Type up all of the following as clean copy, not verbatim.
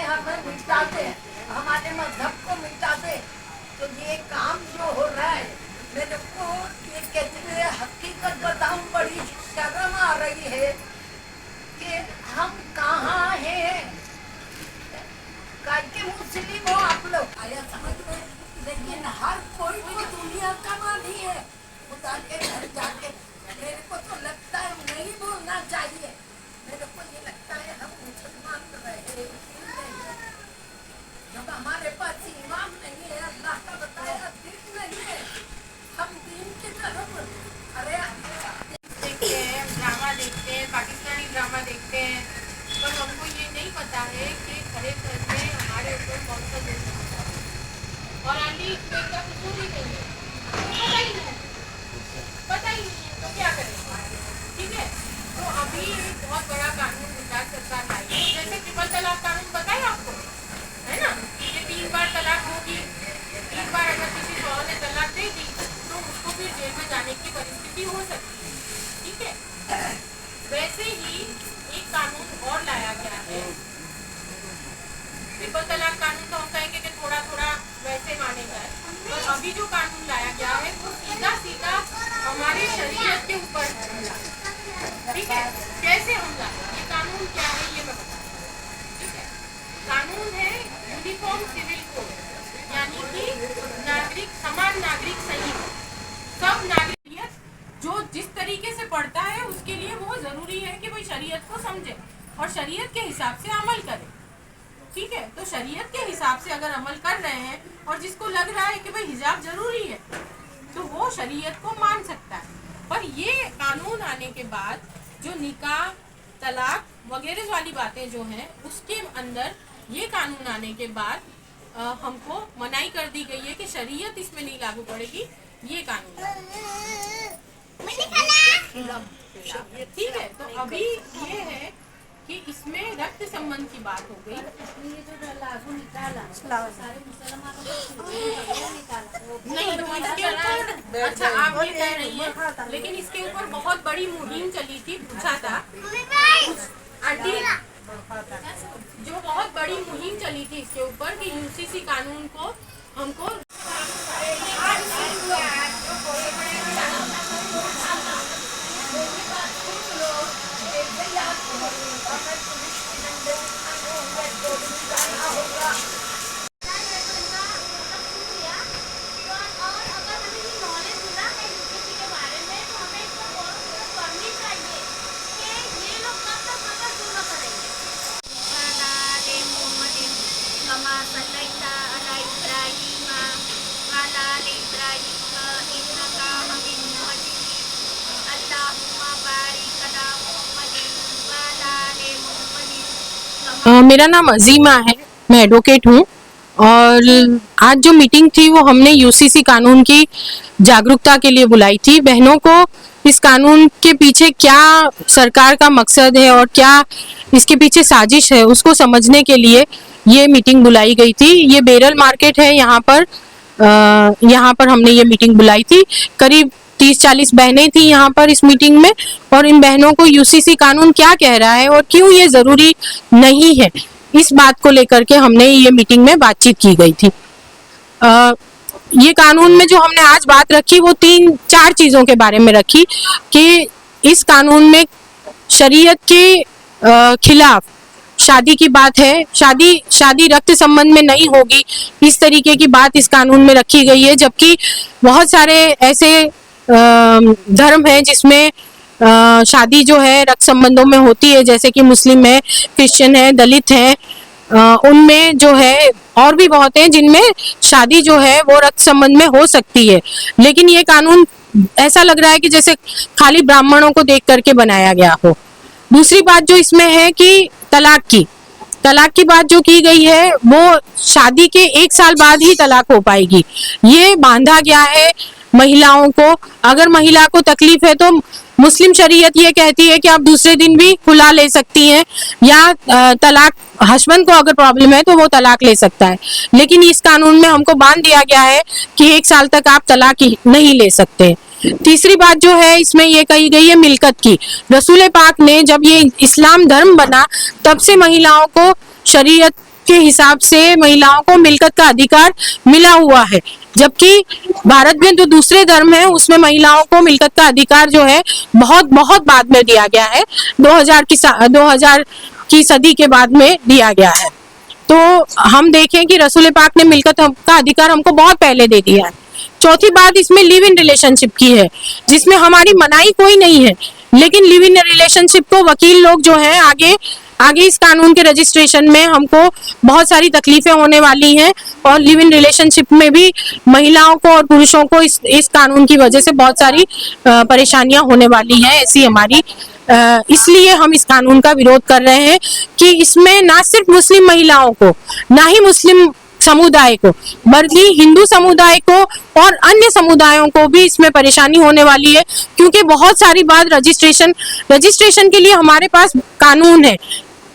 हमें मिटा दे, हमारे मजहब को मिटा दे। तो ये काम जो हो रहा है, मेरे को ये कहते हुए हकीकत बताऊं, बड़ी शर्म आ रही है कि हम कहाँ हैं। के मुस्लिम हो आप लोग, आया समझ में, लेकिन हर कोई भी दुनिया का मानी है। खुदा के घर जाके मेरे को तो लगता है नहीं बोलना चाहिए। मेरे को ये लगता है हम मुसलमान रहे, जब हमारे पास इमाम नहीं है, अल्लाह का बताया दिन नहीं है, हम दिन की तरफ अरे देखते हैं, ड्रामा देखते हैं, पाकिस्तानी ड्रामा देखते हैं, पर हमको ये नहीं पता है कि खरेखर में हमारे ऊपर कौन सा जुल्म होता है। और आंटी इसमें का कसूर ही नहीं है, पता ही नहीं है, पता ही नहीं है, तो क्या करें। ठीक है, तो अभी एक बहुत बड़ा कानून गुजरात सरकार लाई है, जैसे ट्रिपल तलाक कानून बताया आपको, है ना, कि 3 बार तलाक होगी, 3 बार अगर किसी शौहर ने तलाक दे दी तो उसको फिर जेल में जाने की परिस्थिति हो सकती है। ठीक है, वैसे ही एक कानून और लाया गया है, ट्रिपल तलाक कानून। तो हम कहेंगे कि थोड़ा थोड़ा वैसे माने जाए, और अभी जो कानून लाया गया है वो सीधा सीधा हमारे शरीयत के ऊपर हमला। ठीक है, कैसे हमला, ये कानून क्या है ये मैं बताऊँ। ठीक है, कानून है यूनिफॉर्म सिविल कोड, यानी कि नागरिक समान नागरिक संहिता। सब नागरिक जो जिस तरीके से पढ़ता है उसके लिए वो जरूरी है कि भाई शरीयत को समझे और शरीयत के हिसाब से अमल करे। ठीक है, तो शरीयत के हिसाब से अगर अमल कर रहे हैं और जिसको लग रहा है कि भाई हिजाब जरूरी है तो वो शरीयत को मान सकता है। पर ये कानून आने के बाद जो निकाह, तलाक वगैरह वाली बातें जो हैं उसके अंदर ये कानून आने के बाद हमको मनाही कर दी गई है कि शरीयत इसमें नहीं लागू पड़ेगी, ये कानून। ठीक है, तो अभी ये है कि इसमें रक्त संबंध की बात हो गई। नहीं तो इसके ऊपर, अच्छा आप ये कह रही हैं, लेकिन इसके ऊपर बहुत बड़ी मुहिम चली थी, पूछा था आंटी, जो बहुत बड़ी मुहिम चली थी इसके ऊपर कि यूसीसी कानून को हमको मेरा नाम अजीमा है, मैं एडवोकेट हूँ। और आज जो मीटिंग थी वो हमने यूसीसी कानून की जागरूकता के लिए बुलाई थी। बहनों को इस कानून के पीछे क्या सरकार का मकसद है और क्या इसके पीछे साजिश है उसको समझने के लिए ये मीटिंग बुलाई गई थी। ये बेरल मार्केट है, यहाँ पर हमने ये मीटिंग बुलाई थी। करीब 30-40 बहनें थी यहाँ पर इस मीटिंग में, और इन बहनों को यूसीसी कानून क्या कह रहा है और क्यों ये जरूरी नहीं है, इस बात को लेकर के हमने ये मीटिंग में बातचीत की गई थी। ये कानून में जो हमने आज बात रखी वो 3-4 चीजों के बारे में रखी कि इस कानून में शरीयत के खिलाफ शादी की बात है, शादी रक्त संबंध में नहीं होगी, इस तरीके की बात इस कानून में रखी गई है। जबकि बहुत सारे ऐसे धर्म है जिसमें शादी जो है रक्त संबंधों में होती है, जैसे कि मुस्लिम है, क्रिश्चियन है, दलित है, उनमें जो है और भी बहुत हैं जिनमें शादी जो है वो रक्त संबंध में हो सकती है। लेकिन ये कानून ऐसा लग रहा है कि जैसे खाली ब्राह्मणों को देख करके बनाया गया हो। दूसरी बात जो इसमें है कि तलाक की बात जो की गई है वो शादी के 1 साल बाद ही तलाक हो पाएगी, ये बांधा गया है महिलाओं को। अगर महिला को तकलीफ है तो मुस्लिम शरीयत ये कहती है कि आप दूसरे दिन भी खुला ले सकती हैं, या तलाक, हस्बैंड को अगर प्रॉब्लम है तो वो तलाक ले सकता है। लेकिन इस कानून में हमको बांध दिया गया है कि 1 साल तक आप तलाक नहीं ले सकते। तीसरी बात जो है इसमें ये कही गई है मिल्कत की। रसूल पाक ने जब ये इस्लाम धर्म बना तब से महिलाओं को शरीयत के हिसाब से महिलाओं को मिल्कत का अधिकार मिला हुआ है, जबकि भारत में जो दूसरे धर्म है उसमें महिलाओं को मिल्कत का अधिकार जो है बहुत बहुत बाद में दिया गया है। 2000 की सदी के बाद में दिया गया है। तो हम देखें कि रसूल पाक ने मिल्कत का अधिकार हमको बहुत पहले दे दिया है। चौथी बात इसमें लिव इन रिलेशनशिप की है, जिसमें हमारी मनाही कोई नहीं है, लेकिन लिव इन रिलेशनशिप को वकील लोग जो हैं आगे इस कानून के रजिस्ट्रेशन में हमको बहुत सारी तकलीफें होने वाली हैं, और लिव इन रिलेशनशिप में भी महिलाओं को और पुरुषों को इस कानून की वजह से बहुत सारी परेशानियां होने वाली हैं। ऐसी हमारी इसलिए हम इस कानून का विरोध कर रहे हैं कि इसमें ना सिर्फ मुस्लिम महिलाओं को, ना ही मुस्लिम समुदाय को, बल्कि हिंदू समुदाय को और अन्य समुदायों को भी इसमें परेशानी होने वाली है। क्योंकि बहुत सारी बात रजिस्ट्रेशन के लिए हमारे पास कानून है,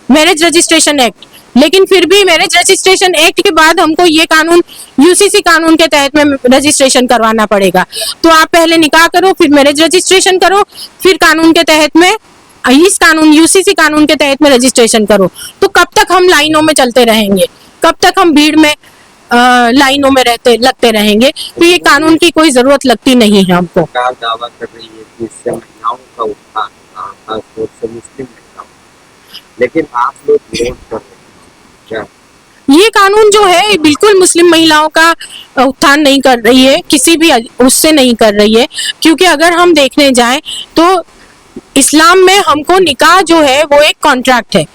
मैरिज रजिस्ट्रेशन एक्ट, लेकिन फिर भी मैरिज रजिस्ट्रेशन एक्ट के बाद हमको ये कानून यूसीसी कानून के तहत में रजिस्ट्रेशन करवाना पड़ेगा। तो आप पहले निकाह करो, फिर मैरिज रजिस्ट्रेशन करो, फिर कानून के तहत में इस कानून यूसीसी कानून के तहत में रजिस्ट्रेशन करो। तो कब तक हम लाइनों में चलते रहेंगे, कब तक हम भीड़ में लाइनों में लगते रहेंगे? तो ये कानून की कोई जरूरत लगती नहीं है हमको। सरकार दावा कर रही है कि इससे महिलाओं का उत्थान होगा, खासतौर से मुस्लिम महिलाओं, लेकिन आप लोग विरोध कर रहे हैं क्या? ये कानून जो है बिल्कुल मुस्लिम महिलाओं का उत्थान नहीं कर रही है, किसी भी उससे नहीं कर रही है। क्योंकि अगर हम देखने जाएं तो इस्लाम में हमको निकाह जो है वो एक कॉन्ट्रैक्ट है।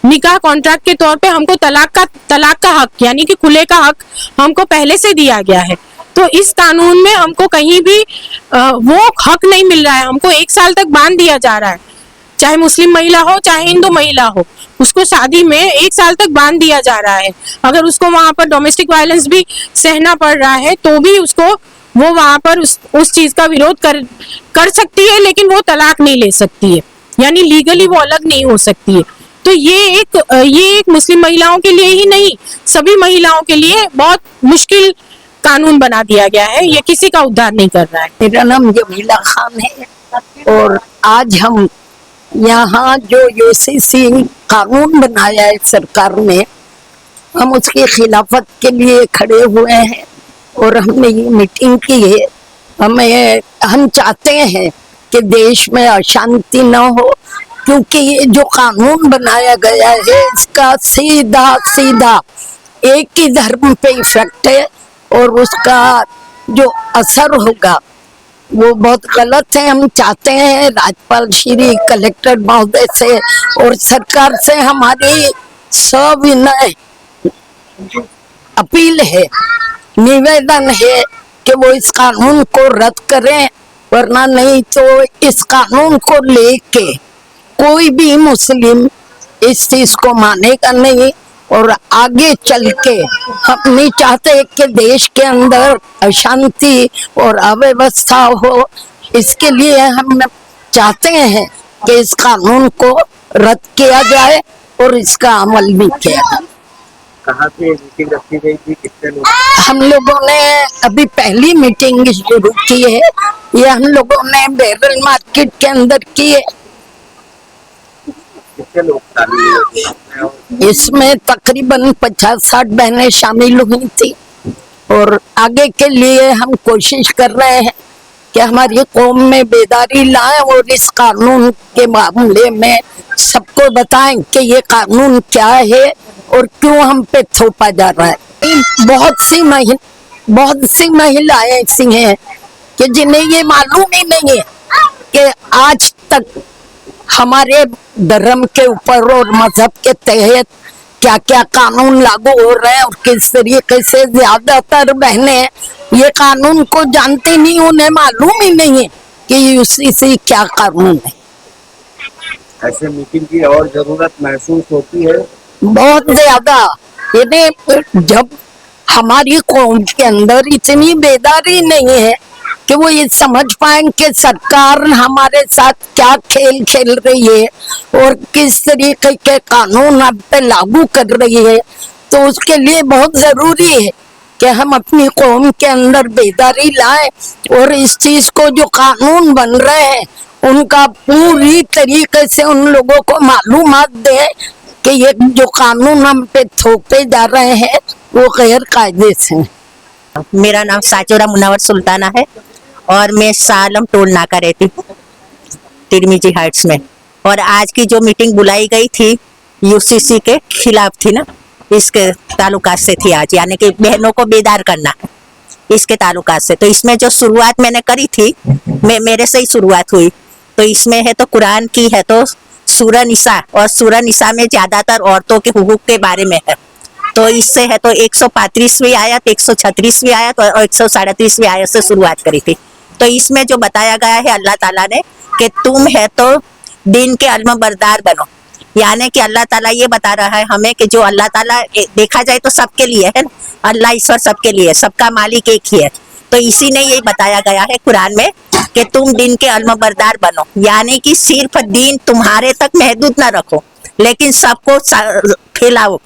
निकाह कॉन्ट्रैक्ट के तौर पे हमको तलाक का हक यानी कि खुले का हक हमको पहले से दिया गया है। तो इस कानून में हमको कहीं भी वो हक नहीं मिल रहा है। हमको 1 साल तक बांध दिया जा रहा है, चाहे मुस्लिम महिला हो चाहे हिंदू महिला हो, उसको शादी में 1 साल तक बांध दिया जा रहा है। अगर उसको वहां पर डोमेस्टिक वायलेंस भी सहना पड़ रहा है तो भी उसको वो वहां पर उस चीज का विरोध कर सकती है, लेकिन वो तलाक नहीं ले सकती है, यानी लीगली वो अलग नहीं हो सकती है। तो ये एक मुस्लिम महिलाओं के लिए ही नहीं, सभी महिलाओं के लिए बहुत मुश्किल कानून बना दिया गया है। ये किसी का उद्धार नहीं कर रहा है। मेरा नाम जमीला खान है और आज हम यहाँ जो यूसीसी कानून बनाया है सरकार ने, हम उसकी खिलाफत के लिए खड़े हुए हैं और हमने ये मीटिंग की है। हम चाहते हैं कि देश में अशांति न हो, क्योंकि ये जो कानून बनाया गया है इसका सीधा एक ही धर्म पे इफेक्ट है और उसका जो असर होगा वो बहुत गलत है। हम चाहते हैं राज्यपाल श्री कलेक्टर महोदय से और सरकार से हमारी सविनय अपील है, निवेदन है कि वो इस कानून को रद्द करें, वरना नहीं तो इस कानून को लेके कोई भी मुस्लिम इस चीज को मानेगा नहीं। और आगे चल के हम नहीं चाहते कि देश के अंदर अशांति और अव्यवस्था हो, इसके लिए हम चाहते हैं कि इस कानून को रद्द किया जाए और इसका अमल भी किया जाए। कहाँ पे मीटिंग रखी गई थी, कितने लोग? हम लोगों ने अभी पहली मीटिंग शुरू की है, ये हम लोगों ने बैरल मार्केट के अंदर की है। कितने लोग शामिल? इसमें तकरीबन 50-60 बहनें शामिल हुई थी और आगे के लिए हम कोशिश कर रहे हैं कि हमारी कौम में बेदारी लाएं और इस कानून के मामले में सबको बताएं कि ये कानून क्या है और क्यों हम पे थोपा जा रहा है। बहुत सी महिलाएं ऐसी हैं कि जिन्हें ये मालूम ही नहीं है कि आज तक हमारे धर्म के ऊपर और मजहब के तहत क्या क्या कानून लागू हो रहे हैं और किस तरीके से ज्यादातर बहनें ये कानून को जानती नहीं, उन्हें मालूम ही नहीं है कि यूसीसी क्या कानून है। ऐसे मीटिंग की और जरूरत महसूस होती है बहुत ज्यादा। इन्हें जब हमारी कौम के अंदर इतनी बेदारी नहीं है कि वो ये समझ पाएं कि सरकार हमारे साथ क्या खेल खेल रही है और किस तरीके के कानून अब पे लागू कर रही है, तो उसके लिए बहुत जरूरी है कि हम अपनी कौम के अंदर बेदारी लाए और इस चीज को जो कानून बन रहे हैं उनका पूरी तरीके से उन लोगों को मालूमात दे कि ये जो कानून हम पे थोपे जा रहे हैं वो गैर कायदे से हैं। मेरा नाम साचोरा मुनावर सुल्ताना है और मैं सालम टोल नाका रहती हूँ तिरमिजी हाइट्स में। और आज की जो मीटिंग बुलाई गई थी यूसीसी के खिलाफ थी ना, इसके ताल्लुकात से थी आज, यानी कि बहनों को बेदार करना इसके ताल्लुकात से। तो इसमें जो शुरुआत मैंने करी थी, मेरे से ही शुरुआत हुई। तो इसमें है तो कुरान की है तो सूरह निसा, और सूरह निसा में ज्यादातर औरतों के हुकूक के बारे में है। तो इससे है तो 135वीं आयत, 136वीं आयत और 137वीं आयत से शुरुआत करी थी। तो इसमें जो बताया गया है अल्लाह ताला ने कि तुम है तो दिन के अलमबरदार बनो, यानी कि अल्लाह ताला ये बता रहा है हमें कि जो अल्लाह ताला देखा जाए तो सबके लिए है, अल्लाह ईश्वर सबके लिए, सबका मालिक एक ही है। तो इसी ने यही बताया गया है कुरान में कि तुम दिन के अलमबरदार बनो, यानी कि सिर्फ दिन तुम्हारे तक महदूद ना रखो लेकिन सबको फैलाओ।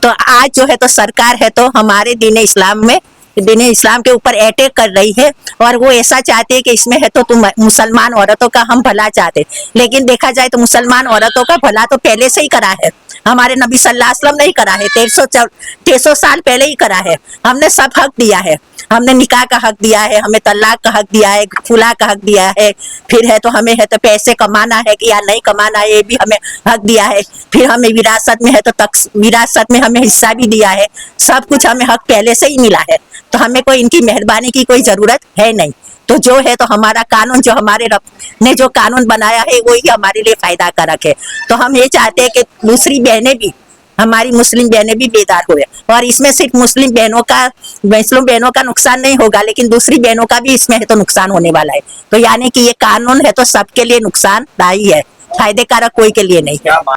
तो आज जो है तो सरकार है तो हमारे दीन इस्लाम में, दीन इस्लाम के ऊपर अटैक कर रही है और वो ऐसा चाहते हैं कि इसमें है तो तुम मुसलमान औरतों का हम भला चाहते, लेकिन देखा जाए तो मुसलमान औरतों का भला तो पहले से ही करा है, हमारे नबी सल्लल्लाहु अलैहि वसल्लम ने ही करा है, 1300 साल पहले ही करा है। हमने सब हक दिया है, हमने निकाह का हक दिया है, हमें तलाक का हक दिया है, खुला का हक दिया है, फिर है तो हमें है तो पैसे कमाना है कि या नहीं कमाना है ये भी हमें हक दिया है, फिर हमें विरासत में है तो विरासत में हमें हिस्सा भी दिया है, सब कुछ हमें हक पहले से ही मिला है। तो हमें कोई इनकी मेहरबानी की कोई जरूरत है नहीं। तो जो है तो हमारा कानून, जो हमारे रब ने जो कानून बनाया है वही हमारे लिए फायदा कारक है। तो हम ये चाहते हैं कि दूसरी बहनें भी, हमारी मुस्लिम बहनें भी बेदार हुए, और इसमें सिर्फ मुस्लिम बहनों का नुकसान नहीं होगा लेकिन दूसरी बहनों का भी इसमें है तो नुकसान होने वाला है। तो यानी कि ये कानून है तो सबके लिए नुकसानदायी है, फायदे कारक कोई के लिए नहीं है।